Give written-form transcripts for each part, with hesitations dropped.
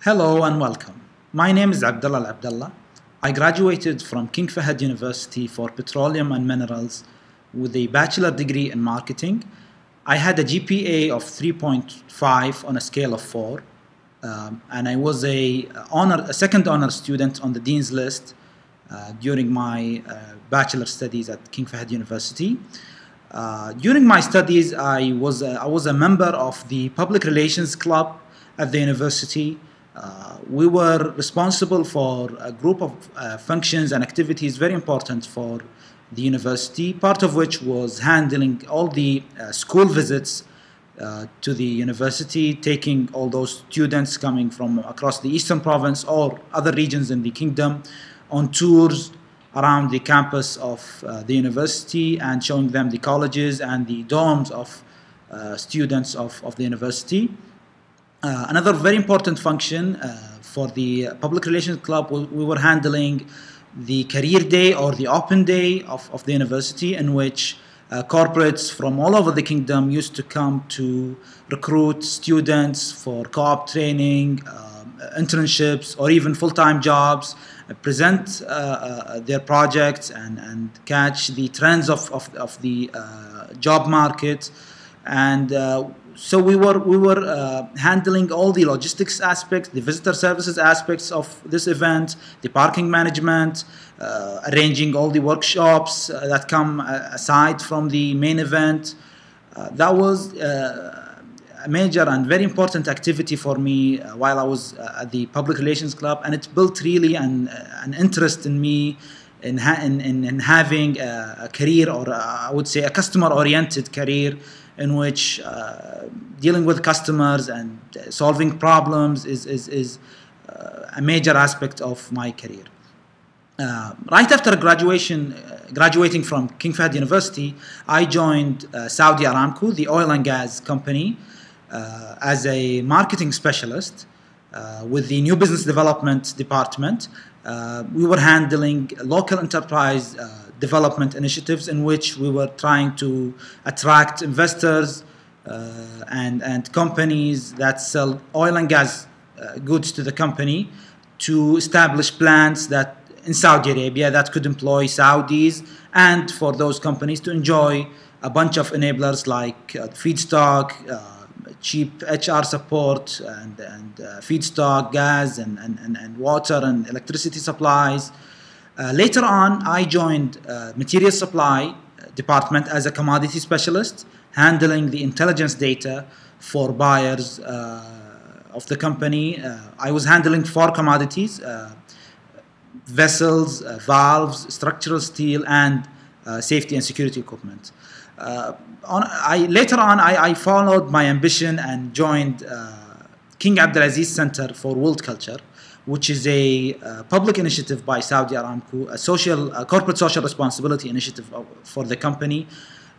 Hello and welcome. My name is Al-Abdullah. I graduated from King Fahd University for Petroleum and Minerals with a bachelor degree in marketing. I had a GPA of 3.5 on a scale of 4, and I was a second honor student on the Dean's List during my bachelor studies at King Fahd University. During my studies, I was a member of the Public Relations Club at the university. We were responsible for a group of functions and activities very important for the university, part of which was handling all the school visits to the university, taking all those students coming from across the Eastern Province or other regions in the kingdom on tours around the campus of the university and showing them the colleges and the dorms of students of the university. Another very important function for the Public Relations Club, we were handling the career day or the open day of the university, in which corporates from all over the kingdom used to come to recruit students for co-op training, internships, or even full-time jobs, present their projects and catch the trends of the job market. And so we were handling all the logistics aspects, the visitor services aspects of this event, the parking management, arranging all the workshops that come aside from the main event. That was a major and very important activity for me while I was at the Public Relations Club, and it built really an interest in me in having a career, or I would say a customer-oriented career, in which dealing with customers and solving problems is a major aspect of my career. Right after graduating from King Fahd University, I joined Saudi Aramco, the oil and gas company, as a marketing specialist with the new business development department. We were handling local enterprise development initiatives in which we were trying to attract investors and companies that sell oil and gas goods to the company to establish plants that in Saudi Arabia that could employ Saudis, and for those companies to enjoy a bunch of enablers like feedstock, cheap HR support, and feedstock, gas, and water and electricity supplies. Later on, I joined Material Supply Department as a commodity specialist, handling the intelligence data for buyers of the company. I was handling 4 commodities: vessels, valves, structural steel, and safety and security equipment. Later on, I followed my ambition and joined King Abdulaziz Center for World Culture, which is a public initiative by Saudi Aramco, a corporate social responsibility initiative for the company.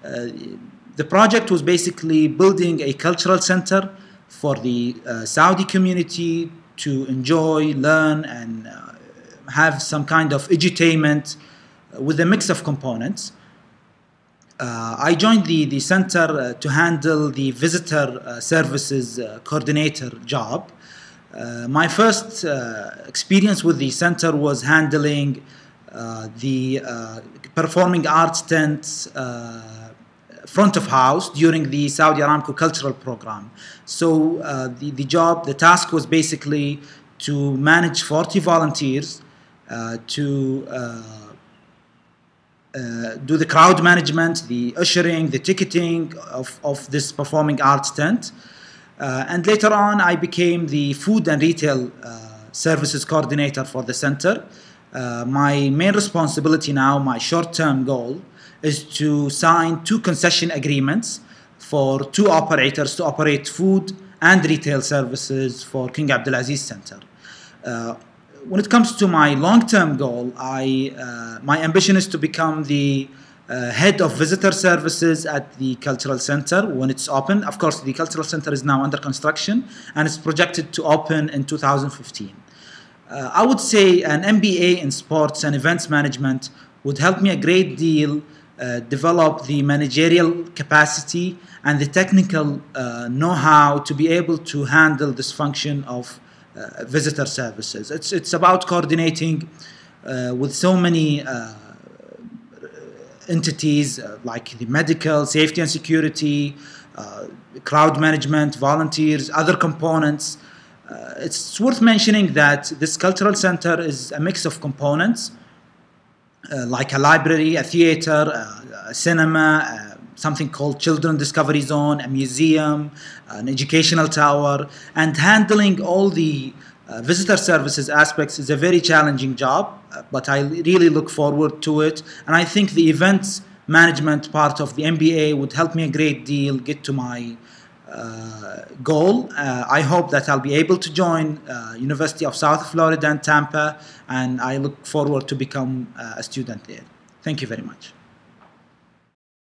The project was basically building a cultural center for the Saudi community to enjoy, learn, and have some kind of edutainment with a mix of components. I joined the center to handle the visitor services coordinator job. My first experience with the center was handling the performing arts tents front of house during the Saudi Aramco cultural program. So the task was basically to manage 40 volunteers to do the crowd management, the ushering, the ticketing of this performing arts tent. And later on, I became the food and retail services coordinator for the center. My main responsibility now, my short-term goal, is to sign 2 concession agreements for 2 operators to operate food and retail services for King Abdulaziz Center. When it comes to my long-term goal, my ambition is to become the head of visitor services at the cultural center when it's open. Of course, the cultural center is now under construction and it's projected to open in 2015. I would say an MBA in sports and events management would help me a great deal develop the managerial capacity and the technical know-how to be able to handle this function of visitor services. It's about coordinating with so many entities like the medical, safety and security, crowd management, volunteers, other components. It's worth mentioning that this cultural center is a mix of components like a library, a theater, a cinema, something called Children Discovery Zone, a museum, an educational tower, and handling all the visitor services aspects is a very challenging job, but I really look forward to it. And I think the events management part of the MBA would help me a great deal get to my goal. I hope that I'll be able to join University of South Florida in Tampa, and I look forward to become a student there. Thank you very much.